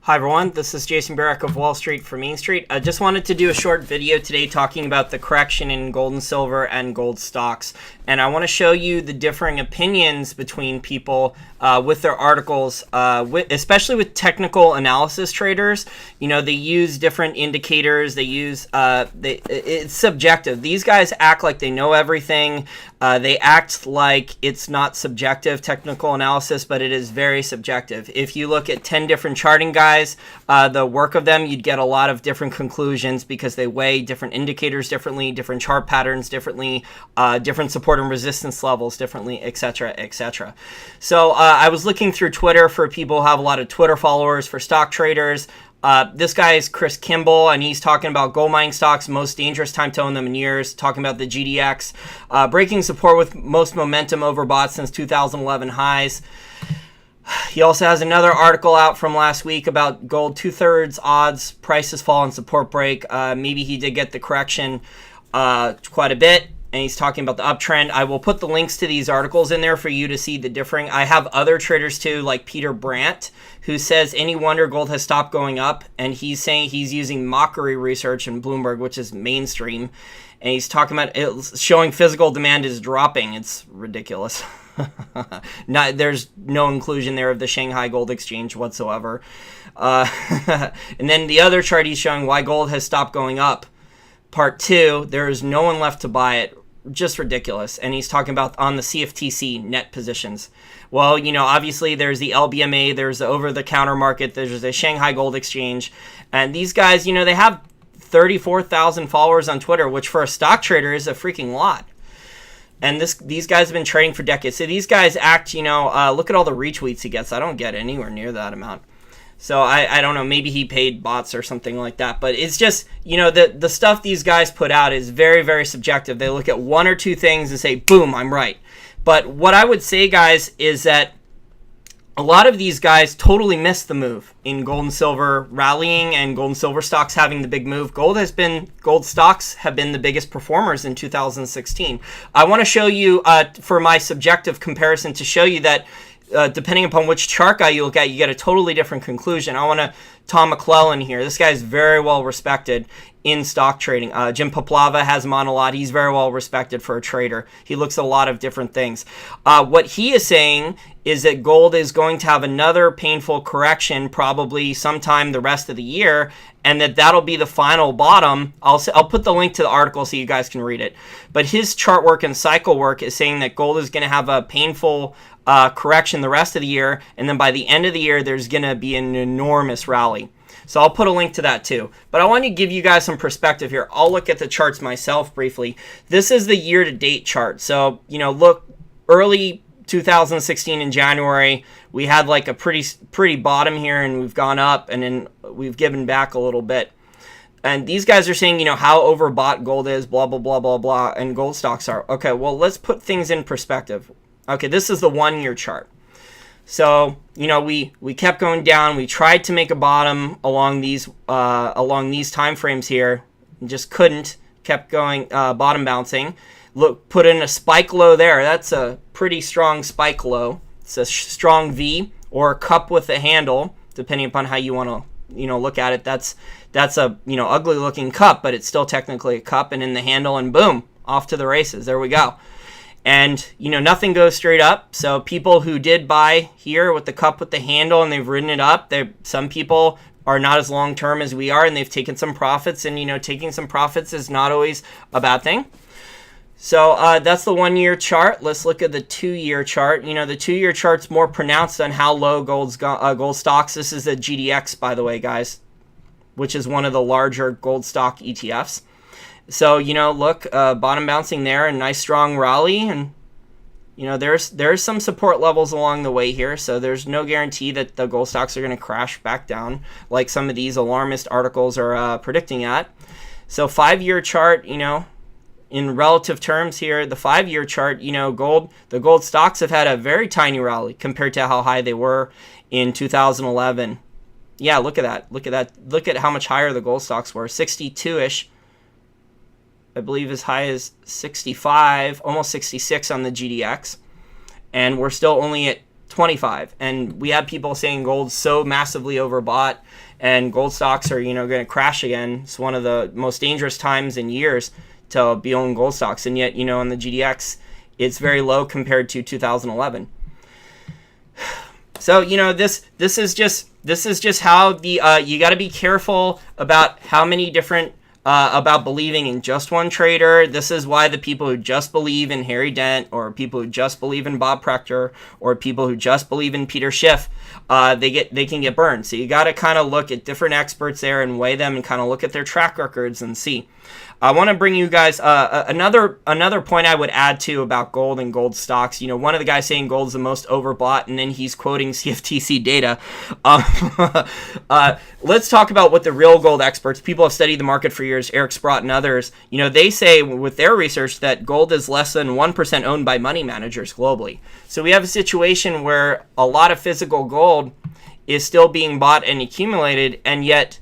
Hi everyone, this is Jason Barrack of Wall Street for Main Street. I just wanted to do a short video today talking about the correction in gold and silver and gold stocks. And I want to show you the differing opinions between people with their articles, especially with technical analysis traders. You know, they use different indicators, they use, it's subjective. These guys act like they know everything. They act like it's not subjective technical analysis, but it is very subjective. If you look at 10 different charting guys, the work of them, you'd get a lot of different conclusions because they weigh different indicators differently, different chart patterns differently, different support and resistance levels differently, etc., etc. So I was looking through Twitter for people who have a lot of Twitter followers for stock traders. This guy is Chris Kimball, and he's talking about gold mining stocks, most dangerous time to own them in years, talking about the GDX, breaking support with most momentum overbought since 2011 highs. He also has another article out from last week about gold, 2/3 odds, prices fall and support break. Maybe he did get the correction quite a bit, and he's talking about the uptrend. I will put the links to these articles in there for you to see the differing. I have other traders too, like Peter Brandt, who says any wonder gold has stopped going up, and he's saying he's using mockery research in Bloomberg, which is mainstream, and he's talking about it showing physical demand is dropping. It's ridiculous. There's no inclusion there of the Shanghai Gold Exchange whatsoever. And then the other chart he's showing why gold has stopped going up. Part 2, there is no one left to buy it. Just ridiculous. And he's talking about on the CFTC net positions. Well, you know, obviously there's the LBMA, there's the over-the-counter market, there's the Shanghai Gold Exchange. And these guys, you know, they have 34,000 followers on Twitter, which for a stock trader is a freaking lot. And these guys have been trading for decades. So these guys act, you know, look at all the retweets he gets. I don't get anywhere near that amount. So I don't know, maybe he paid bots or something like that. But it's just, you know, the stuff these guys put out is very, very subjective. They look at one or two things and say, boom, I'm right. But what I would say, guys, is that a lot of these guys totally missed the move in gold and silver rallying and gold and silver stocks having the big move. Gold stocks have been the biggest performers in 2016. I want to show you for my subjective comparison to show you that depending upon which chart guy you look at, you get a totally different conclusion. I want to Tom McClellan here. This guy is very well respected in stock trading. Jim Poplava has him on a lot. He's very well respected for a trader. He looks at a lot of different things. What he is saying is that gold is going to have another painful correction probably sometime the rest of the year, and that'll be the final bottom. I'll put the link to the article so you guys can read it. But his chart work and cycle work is saying that gold is going to have a painful correction the rest of the year, and then by the end of the year there's going to be an enormous rally. So I'll put a link to that too. But I want to give you guys some perspective here. I'll look at the charts myself briefly. This is the year-to-date chart. So, you know, look, early 2016 in January, we had like a pretty bottom here, and we've gone up, and then we've given back a little bit. And these guys are saying, you know, how overbought gold is, blah, blah, blah, blah, blah, and gold stocks are. Okay, well, let's put things in perspective. Okay, this is the 1-year chart. So, you know, we kept going down. We tried to make a bottom along these time frames here, and just couldn't. Kept going, bottom bouncing. Look, put in a spike low there. That's a pretty strong spike low. It's a strong V or a cup with a handle, depending upon how you want to, you know, look at it. That's a, you know, ugly looking cup, but it's still technically a cup, and in the handle, and boom, off to the races. There we go. And, you know, nothing goes straight up. So people who did buy here with the cup with the handle and they've ridden it up, some people are not as long term as we are, and they've taken some profits. And, you know, taking some profits is not always a bad thing. So that's the 1-year chart. Let's look at the 2-year chart. You know, the 2-year chart's more pronounced on how low gold stocks. This is the GDX, by the way, guys, which is one of the larger gold stock ETFs. So, you know, look, bottom bouncing there, a nice strong rally, and, you know, there's some support levels along the way here, so there's no guarantee that the gold stocks are going to crash back down like some of these alarmist articles are predicting at. So 5-year chart, you know, in relative terms here, the 5-year chart, you know, the gold stocks have had a very tiny rally compared to how high they were in 2011. Yeah, look at that. Look at that. Look at how much higher the gold stocks were. 62-ish. I believe as high as 65, almost 66 on the GDX. And we're still only at 25. And we have people saying gold's so massively overbought and gold stocks are, going to crash again. It's one of the most dangerous times in years to be owning gold stocks. And yet, on the GDX, it's very low compared to 2011. So, this is just how the you got to be careful about how many different about believing in just one trader. This is why the people who just believe in Harry Dent, or people who just believe in Bob Prechter, or people who just believe in Peter Schiff, they can get burned. So you got to kind of look at different experts there and weigh them and kind of look at their track records and see. I want to bring you guys another point I would add to about gold and gold stocks. One of the guys saying gold's the most overbought, and then he's quoting CFTC data. Let's talk about what the real gold experts, people have studied the market for years, Eric Sprott and others, they say with their research that gold is less than 1% owned by money managers globally. So we have a situation where a lot of physical gold is still being bought and accumulated, and yet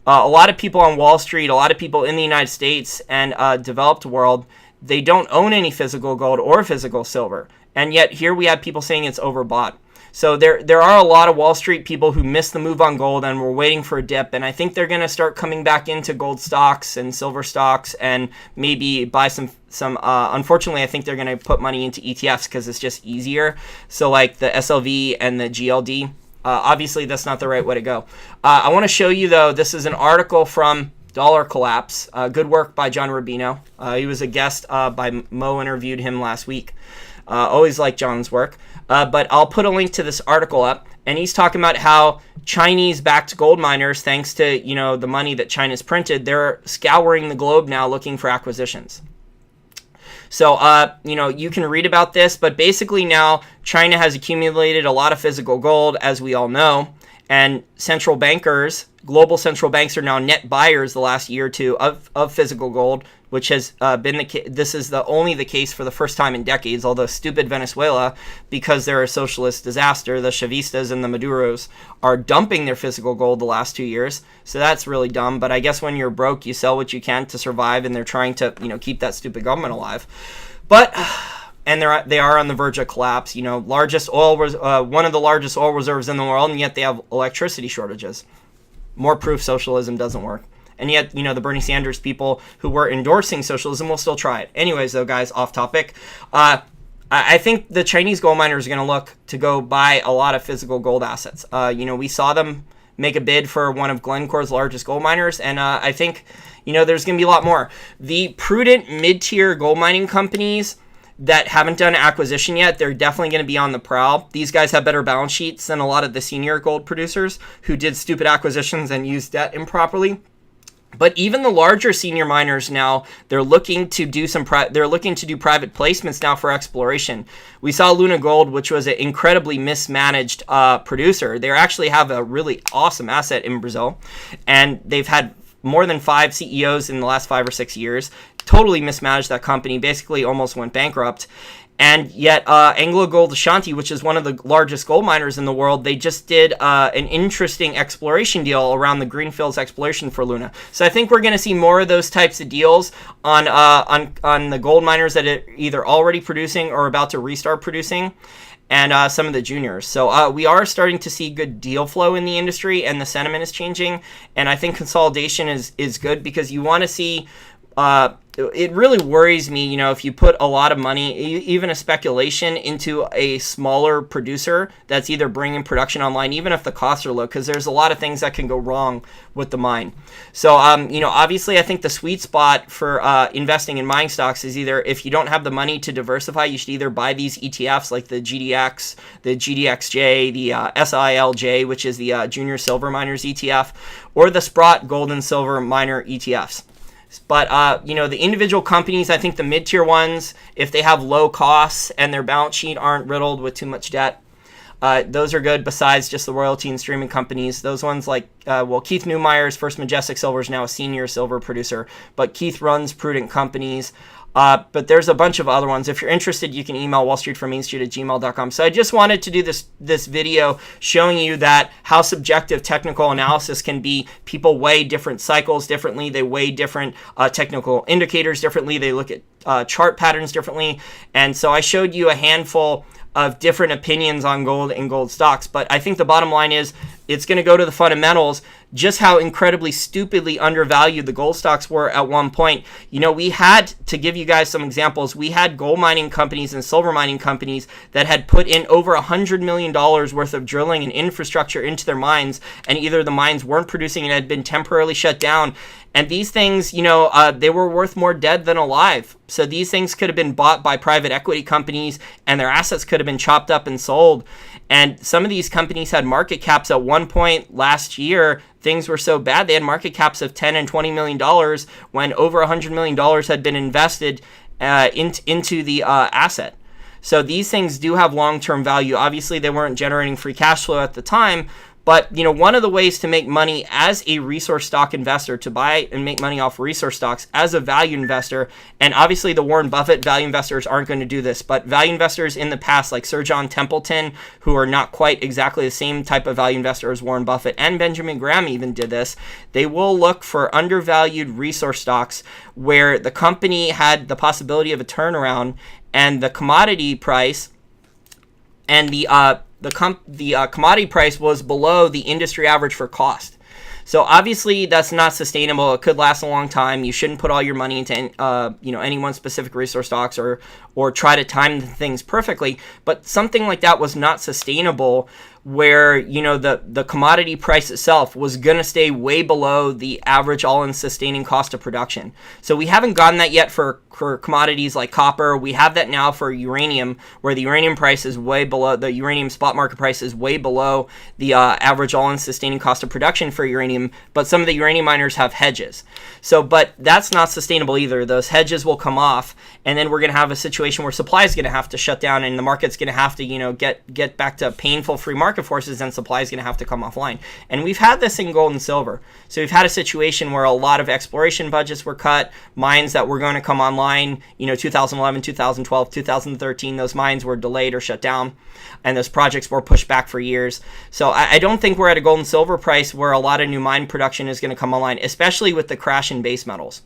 a lot of people on Wall Street, a lot of people in the United States and developed world, they don't own any physical gold or physical silver. And yet here we have people saying it's overbought. So there are a lot of Wall Street people who missed the move on gold and were waiting for a dip. And I think they're going to start coming back into gold stocks and silver stocks and maybe buy some unfortunately, I think they're going to put money into ETFs because it's just easier. So like the SLV and the GLD. Obviously, that's not the right way to go. I want to show you, though, this is an article from Dollar Collapse. Good work by John Rubino. He was a guest by Mo, interviewed him last week. Always like John's work. But I'll put a link to this article up. And he's talking about how Chinese-backed gold miners, thanks to the money that China's printed, they're scouring the globe now looking for acquisitions. So, you can read about this, but basically now China has accumulated a lot of physical gold, as we all know, and central bankers, global central banks are now net buyers the last year or two of physical gold, which has been this is only the case for the first time in decades, although stupid Venezuela, because they're a socialist disaster, the Chavistas and the Maduros are dumping their physical gold the last 2 years. So that's really dumb. But I guess when you're broke, you sell what you can to survive, and they're trying to, keep that stupid government alive. But and they are on the verge of collapse. Largest one of the largest oil reserves in the world, and yet they have electricity shortages. More proof socialism doesn't work. And yet, the Bernie Sanders people who were endorsing socialism will still try it. Anyways, though, guys, off topic. I think the Chinese gold miners are going to look to go buy a lot of physical gold assets. We saw them make a bid for one of Glencore's largest gold miners, and I think, there's going to be a lot more. The prudent mid-tier gold mining companies that haven't done acquisition yet, they're definitely going to be on the prowl. These guys have better balance sheets than a lot of the senior gold producers who did stupid acquisitions and used debt improperly. But even the larger senior miners now, they're looking to do private placements now for exploration. We saw Luna Gold, which was an incredibly mismanaged producer. They actually have a really awesome asset in Brazil, and they've had more than 5 CEOs in the last 5 or 6 years. Totally mismanaged that company, basically almost went bankrupt. And yet Anglo Gold Ashanti, which is one of the largest gold miners in the world, they just did an interesting exploration deal around the greenfields exploration for Luna. So I think we're going to see more of those types of deals on the gold miners that are either already producing or about to restart producing, and some of the juniors. So we are starting to see good deal flow in the industry, and the sentiment is changing. And I think consolidation is good, because you want to see it really worries me, if you put a lot of money, even a speculation, into a smaller producer that's either bringing production online, even if the costs are low, because there's a lot of things that can go wrong with the mine. So, obviously I think the sweet spot for investing in mining stocks is either, if you don't have the money to diversify, you should either buy these ETFs like the GDX, the GDXJ, the SILJ, which is the Junior Silver Miners ETF, or the Sprott Gold and Silver Miner ETFs. But, the individual companies, I think the mid-tier ones, if they have low costs and their balance sheet aren't riddled with too much debt, those are good, besides just the royalty and streaming companies. Those ones like, Keith Neumeyer's First Majestic Silver is now a senior silver producer, but Keith runs prudent companies. But there's a bunch of other ones. If you're interested, you can email wallstreetfrommainstreet@gmail.com. So I just wanted to do this video showing you that how subjective technical analysis can be. People weigh different cycles differently. They weigh different technical indicators differently. They look at chart patterns differently. And so I showed you a handful of different opinions on gold and gold stocks. But I think the bottom line is it's going to go to the fundamentals, just how incredibly stupidly undervalued the gold stocks were at one point. You know, we had, to give you guys some examples, we had gold mining companies and silver mining companies that had put in over $100 million worth of drilling and infrastructure into their mines, and either the mines weren't producing and had been temporarily shut down. And these things, you know, they were worth more dead than alive. So these things could have been bought by private equity companies, and their assets could have been chopped up and sold. And some of these companies had market caps at one point last year. Things were so bad, they had market caps of $10 and $20 million when over $100 million had been invested into the asset. So these things do have long-term value. Obviously, they weren't generating free cash flow at the time, but you know, one of the ways to make money as a resource stock investor, to buy and make money off resource stocks as a value investor, and obviously the Warren Buffett value investors aren't going to do this, but value investors in the past, like Sir John Templeton, who are not quite exactly the same type of value investor as Warren Buffett, and Benjamin Graham even did this. They will look for undervalued resource stocks where the company had the possibility of a turnaround, and the commodity price and the commodity price was below the industry average for cost. So obviously that's not sustainable. It could last a long time. You shouldn't put all your money into any one specific resource stocks or try to time things perfectly. But something like that was not sustainable, where you know the commodity price itself was going to stay way below the average all-in sustaining cost of production. So we haven't gotten that yet for commodities like copper. We have that now for uranium, where the uranium price is way below, the uranium spot market price is way below the average all-in sustaining cost of production for uranium, but some of the uranium miners have hedges. So, but that's not sustainable either. Those hedges will come off, and then we're going to have a situation where supply is going to have to shut down, and the market's going to have to, you know, get back to painful free market forces, and supply is going to have to come offline. And we've had this in gold and silver. So we've had a situation where a lot of exploration budgets were cut, mines that were going to come online, you know, 2011, 2012, 2013, those mines were delayed or shut down, and those projects were pushed back for years. So I don't think we're at a gold and silver price where a lot of new mine production is going to come online, especially with the crash in base metals.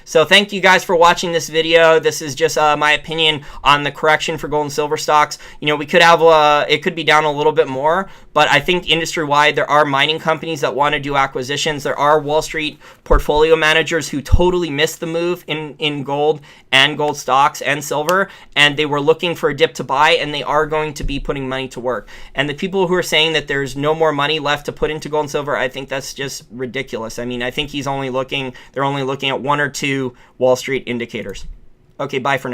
So thank you guys for watching this video. This is just my opinion on the correction for gold and silver stocks. You know, we could have, it could be down a little bit more, but I think industry-wide there are mining companies that want to do acquisitions. There are Wall Street portfolio managers who totally missed the move in gold and gold stocks and silver, and they were looking for a dip to buy, and they are going to be putting money to work. And the people who are saying that there's no more money left to put into gold and silver, I think that's just ridiculous. I mean, I think they're only looking at one or two Wall Street indicators. Okay, bye for now.